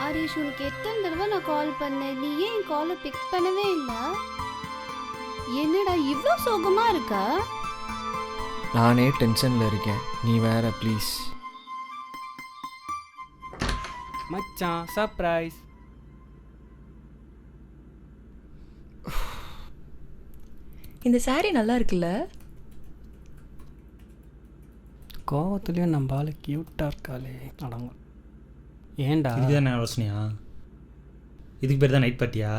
ஆரிஷ், உனக்கு எத்தனை தடவை நான் கால் பண்ணேன், நீ ஏன் காலை பிக் பண்ணவே இல்லை? என்னடா இவ்வளோ சோகமா இருக்கா? நானே டென்ஷனில் இருக்கேன், நீ வேற ப்ளீஸ். மச்சான் சர்ப்ரைஸ். இந்த சாரி நல்லா இருக்குல்ல? கோவத்துலேயும் நம்ம ஆள் க்யூட்டாக இருக்காளே அடங்க. ஏன்டா இதுதான் யோசனையா? இதுக்கு பேர் தான் நைட் பார்ட்டியா?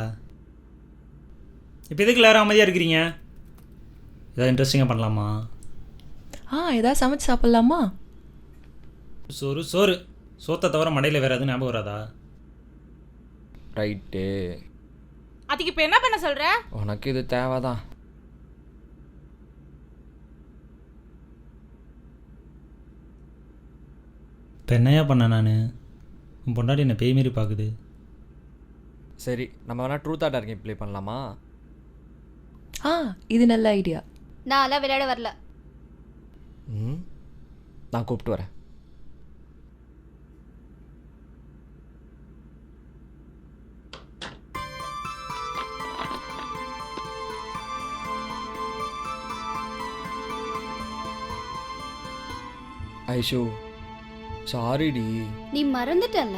இப்போ எதுக்கு எல்லாரும் அமைதியாக இருக்கிறீங்க? ஏதாவது இன்ட்ரெஸ்டிங்காக பண்ணலாமா? ஏதாவது சமைச்சு சாப்பிட்லாமா? சோறு சோத்தை தவிர மடையில் வேறு எதுவும் ஞாபகம் வராதா? ரைட்டு, அதுக்கு இப்போ என்ன பண்ண சொல்கிற? உனக்கு இது தேவைதான். இப்போ என்னையா பண்ணேன் நான்? உன் பொண்டாட்டி என்னை பேய் மாரி பார்க்குது. சரி, நம்ம வேணால் truth or dare game play பண்ணலாமா? இது நல்ல ஐடியா. நான் எல்லாம் விளையாட வரல. நான் கூப்பிட்டு வரேன். ஐஷு, சாரிடி. நீ மறந்துட்டல?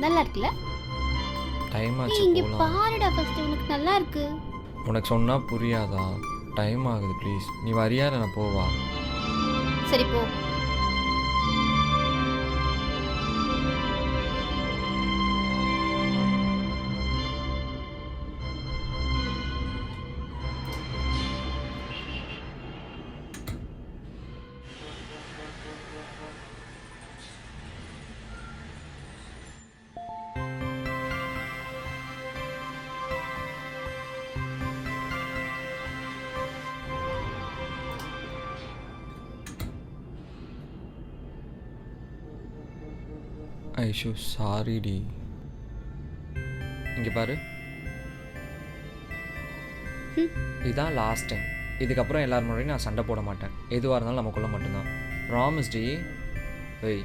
நல்லா இருக்குல்ல? டைம் நீ ஆச்சு, இங்க போலாம். பாருடா, ஃபர்ஸ்ட் உனக்கு நல்லா இருக்கு. உனக்கு சொன்னா புரியாதா? டைம் ஆகுது, ப்ளீஸ். நீ வரியா இல்லை நான் போவா? சரி போ. ஐஷு, சாரிடி. இங்கே பாரு, இதுதான் லாஸ்ட் டைம். இதுக்கப்புறம் எல்லாரும் முன்னாடியும் நான் சண்டை போட மாட்டேன். எதுவாக இருந்தாலும் நமக்குள்ள மட்டும்தான். ப்ராமிஸ் டி. வெய்.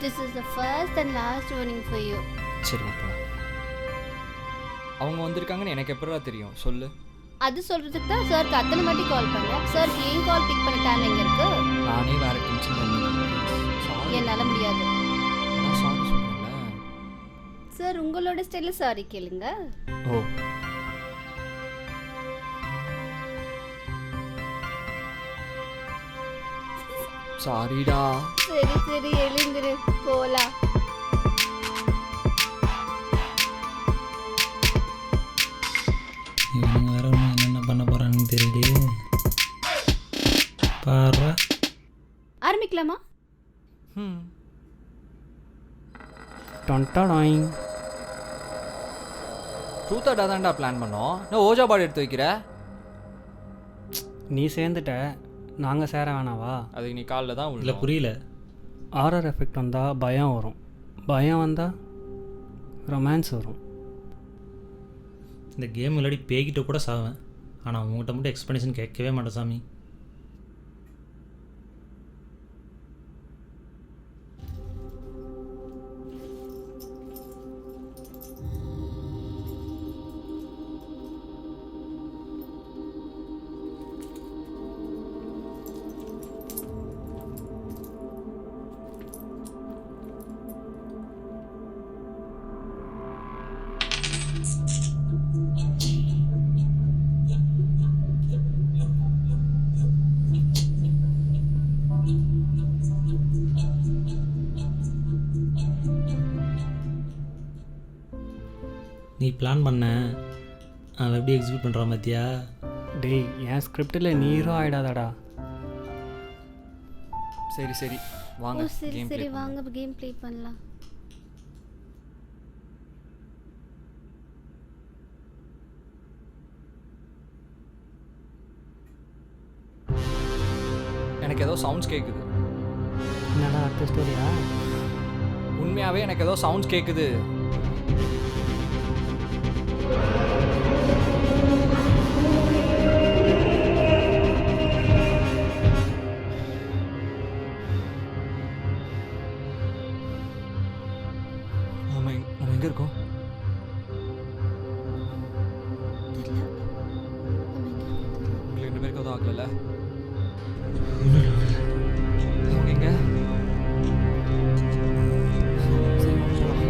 This is the first and last warning for you. சரி, போலாம். அவங்க வந்திருக்காங்கன்னு எனக்கு எப்படா தெரியும் சொல்லு? அது சொல்றதுக்கு தான் சாருக்கு அத்தனை வாட்டி கால் பண்ணேன். சாருக்கு ஏன் கால் பிக் பண்ண டைம் எங்க இருக்கு? நானே வேற டென்ஷன் பண்ணிட்டேன். என்னால முடியாது. சாரி சொல்றேன்ல. சார் உங்களோட ஸ்டைல்ல சாரி கேளுங்க. ஓ, சாரிடா. சரி சரி, எழுந்திரு போலாம். இவங்க வேற ஒன்று என்னென்ன பண்ண போகிறான்னு தெரியலையே. பாரு, ஆரம்பிக்கலாமா? டொன்டாடாயிங். ட்ரூத் ஆர் தான்டா பிளான் பண்ணோம். நான் ஓஜா பாடி எடுத்து வைக்கிற. நீ சேர்ந்துட்ட, நாங்கள் சேர வேணாவா? அதுக்கு நீ காலில் தான் இல்லை உள்ள. புரியல. ஆர்ஆர் எஃபெக்ட் வந்தால் பயம் வரும், பயம் வந்தால் ரொமான்ஸ் வரும். இந்த கேம் விளையாடி பேய்கிட்ட கூட சாவேன். ஆனால் உங்கள்கிட்ட மட்டும் எக்ஸ்ப்ளனேஷன் கேட்கவே மாட்டேன் சாமி. நீ பிளான் பண்ண அவன் எப்படி எக்ஸிக்யூட் பண்ணுறான் பார்த்தியா? டேய் என் ஸ்கிரிப்டில் நீ ஹீரோ ஆகிடாதடா. சரி சரி ஓ வாங்க சரி கேம் சரி ப்ளே வாங்க கேம் ப்ளே பண்ணலாம். எனக்கு ஏதோ சவுண்ட்ஸ் கேட்குது. என்னடா அடுத்த ஸ்டோரியா? உண்மையாகவே எனக்கு ஏதோ சவுண்ட்ஸ் கேட்குது. நம்ம எங்கே இருக்கோம்? தெரியல. நம்ம எங்க இருக்கோம்? உங்களுக்கு 2 பேருக்கு எதுவும் ஆகலைல்ல? அவங்க எங்க? சரி, போலாம்.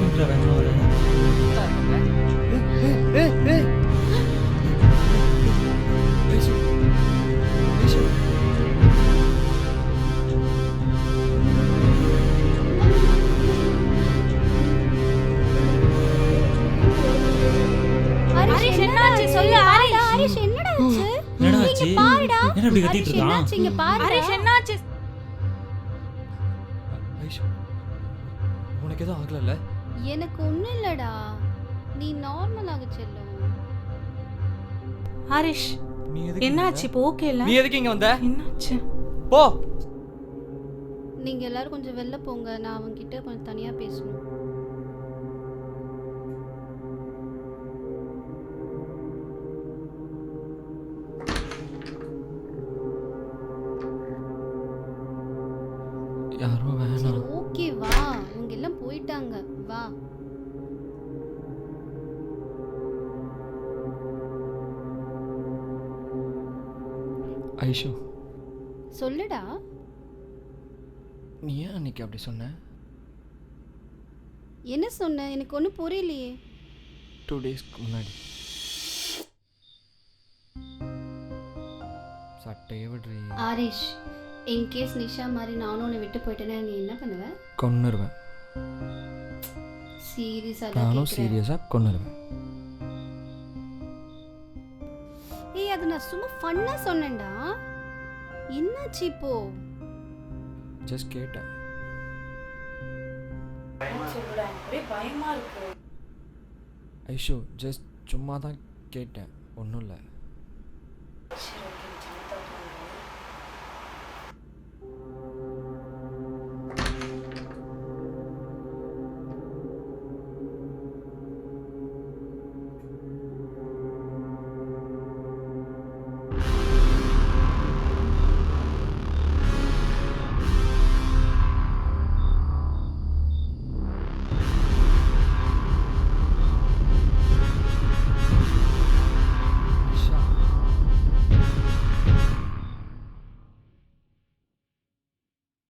எங்கே வேணும் வர? ஐஷு, ஐஷு. ஹரிஷ் என்னாச்சு சொல்லு. ஹரிஷ் என்னடா ஆச்சு? என்னடா ஆச்சு? பாருடா. என்ன இப்படி கத்திட்டு ஹரிஷ் இருக்கான்? என்னாச்சு இங்க பாரு. ஹரிஷ் என்னாச்சு? ஐஷு, உனக்கு எதுவும் ஆகலைல்ல? எனக்கு ஒண்ணும் இல்லடா. நீ நார்மலாக செல்லும். ஹரிஷ் நீ எதுக்கு என்னாச்சு? இப்போ ஓகே இல்ல? நீ எதுக்கு இங்க வந்த? என்னாச்சு? போ. நீங்க எல்லாரும் கொஞ்சம் வெளில போங்க. நான் அவங்க கிட்ட கொஞ்சம் தனியா பேசணும். யாரோ சரி வேணாம். ஓகே வா. அவங்க எல்லாம் போயிட்டாங்க. வா. ஐஷு, சொல்லுடா. நீ ஏன் அன்னைக்கு அப்படி சொன்ன? என்ன சொன்ன? எனக்கு ஒன்றும் புரியலையே. 2 டேஸ்க்கு முன்னாடி சட்டையை விடுறி. ஹரிஷ், இன்கேஸ் நிஷா மாதிரி நானும் உன்னை விட்டு போயிட்டேன்னா நீ என்ன பண்ணுவ? கொன்னுருவேன். சீரியஸாக நானும் சீரியஸாக கொன்னுருவேன். ஏய் அது நான் சும்மா ஃபன்னா சொன்னேன்டா. என்னாச்சு இப்போ? ஜஸ்ட் கேட்டேன். ஒரே பயமா இருக்கு. ஐஷு, ஜஸ்ட் சும்மா தான் கேட்டேன், ஒன்றும் இல்லை.